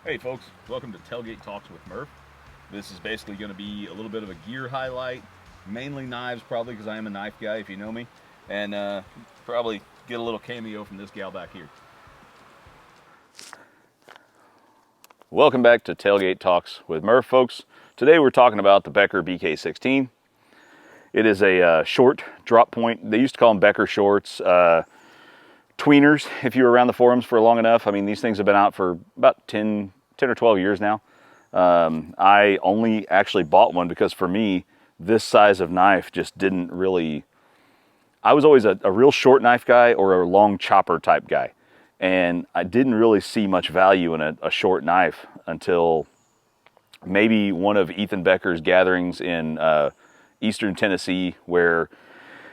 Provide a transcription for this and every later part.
Hey folks, welcome to Tailgate Talks with Murph. This is basically going to be a little bit of a gear highlight, mainly knives probably because I am a knife guy if you know me, and probably get a little cameo from this gal back here. Welcome back to Tailgate Talks with Murph, folks. Today we're talking about the Becker BK16. It is a short drop point. They used to call them Becker shorts. Tweeners, if you were around the forums for long enough. I mean, these things have been out for about 10 or 12 years now. I only actually bought one because for me, this size of knife just didn't really... I was always a real short knife guy or a long chopper type guy. And I didn't really see much value in a short knife until maybe one of Ethan Becker's gatherings in Eastern Tennessee, where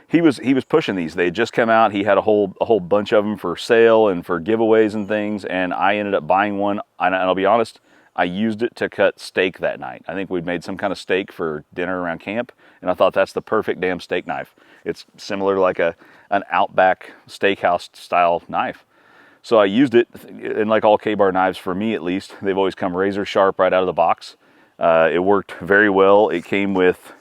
he was pushing these. They had just come out. He had a whole bunch of them for sale and for giveaways and things, and I ended up buying one. And I'll be honest, I used it to cut steak that night. I think we'd made some kind of steak for dinner around camp, and I thought that's the perfect damn steak knife. It's similar to like an Outback steakhouse style knife. So I used it, and like all K-bar knives, for me at least, they've always come razor sharp right out of the box. It worked very well. It came with...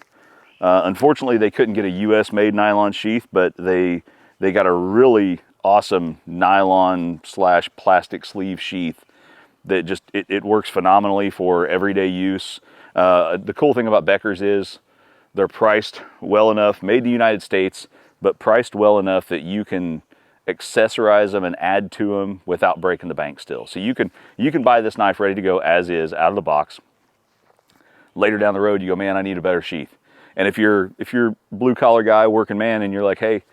unfortunately, they couldn't get a U.S.-made nylon sheath, but they got a really awesome nylon/plastic sleeve sheath that just, it works phenomenally for everyday use. The cool thing about Becker's is they're priced well enough, made in the United States, but priced well enough that you can accessorize them and add to them without breaking the bank still. So you can buy this knife ready to go as is, out of the box. Later down the road, you go, man, I need a better sheath. And if you're blue collar guy, working man, and you're like, hey,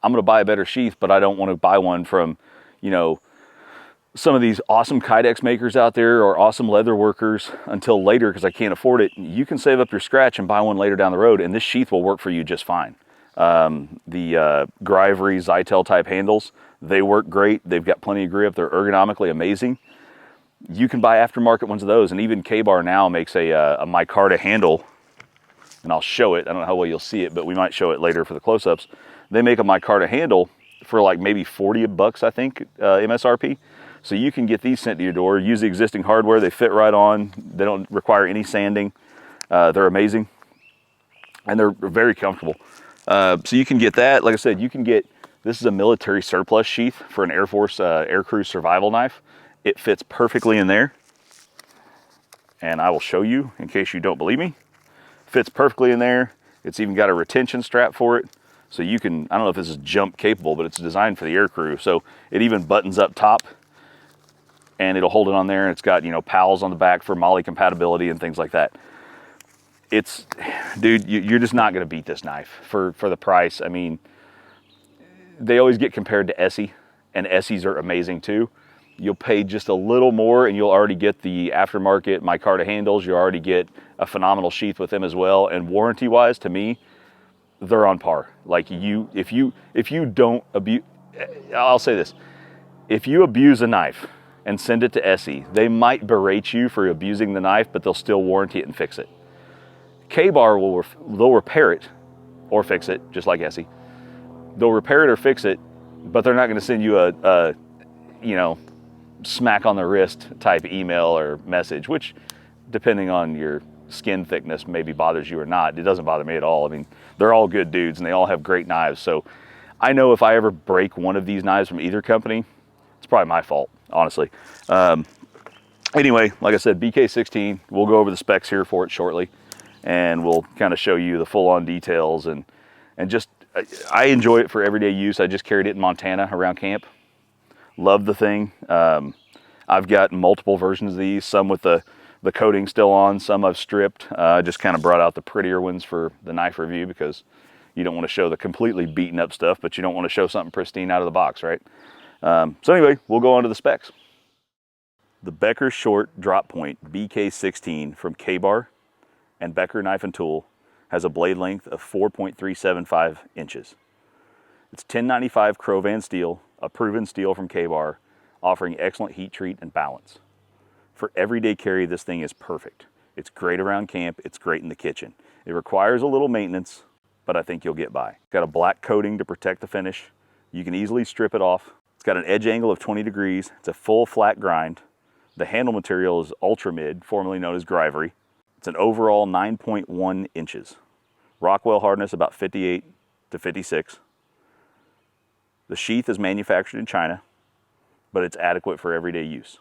I'm gonna buy a better sheath, but I don't want to buy one from, you know, some of these awesome Kydex makers out there or awesome leather workers until later because I can't afford it, you can save up your scratch and buy one later down the road, and this sheath will work for you just fine. The Grivery Zytel type handles, they work great. They've got plenty of grip. They're ergonomically amazing. You can buy aftermarket ones of those, and even K-Bar now makes a micarta handle. And I'll show it. I don't know how well you'll see it, but we might show it later for the close-ups. They make a micarta handle for like maybe 40 bucks, I think, MSRP. So you can get these sent to your door, use the existing hardware. They fit right on. They don't require any sanding. They're amazing. And they're very comfortable. So you can get that. Like I said, you can get, this is a military surplus sheath for an Air Force aircrew survival knife. It fits perfectly in there. And I will show you in case you don't believe me. Fits perfectly in there. It's even got a retention strap for it. So you can, I don't know if this is jump capable, but it's designed for the aircrew. So it even buttons up top and it'll hold it on there. And it's got, you know, pals on the back for MOLLE compatibility and things like that. It's, dude, you're just not going to beat this knife for the price. I mean, they always get compared to Essie, and Essies are amazing too. You'll pay just a little more and you'll already get the aftermarket micarta handles. You already get a phenomenal sheath with them as well. And warranty wise, to me, they're on par. Like if you don't abuse, I'll say this, if you abuse a knife and send it to Essie, they might berate you for abusing the knife, but they'll still warranty it and fix it. K-Bar they'll repair it or fix it, just like Essie. They'll repair it or fix it, but they're not going to send you a you know, smack on the wrist type email or message, which depending on your skin thickness maybe bothers you or not. It doesn't bother me at all. I mean, they're all good dudes and they all have great knives. So I know if I ever break one of these knives from either company, it's probably my fault, honestly. Anyway, like I said, BK16, we'll go over the specs here for it shortly, and we'll kind of show you the full-on details, and just, I enjoy it for everyday use. I just carried it in Montana around camp. Love the thing. I've got multiple versions of these, some with the coating still on, some I've stripped. I just kind of brought out the prettier ones for the knife review because you don't want to show the completely beaten up stuff, but you don't want to show something pristine out of the box, right? So anyway, we'll go on to the specs. The Becker Short Drop Point BK16 from K-Bar and Becker Knife and Tool has a blade length of 4.375 inches. It's 1095 Crovan steel, a proven steel from K-Bar, offering excellent heat treat and balance. For everyday carry, this thing is perfect. It's great around camp, it's great in the kitchen. It requires a little maintenance, but I think you'll get by. It's got a black coating to protect the finish. You can easily strip it off. It's got an edge angle of 20 degrees. It's a full flat grind. The handle material is Ultra Mid, formerly known as Grivery. It's an overall 9.1 inches. Rockwell hardness about 58 to 56. The sheath is manufactured in China, but it's adequate for everyday use.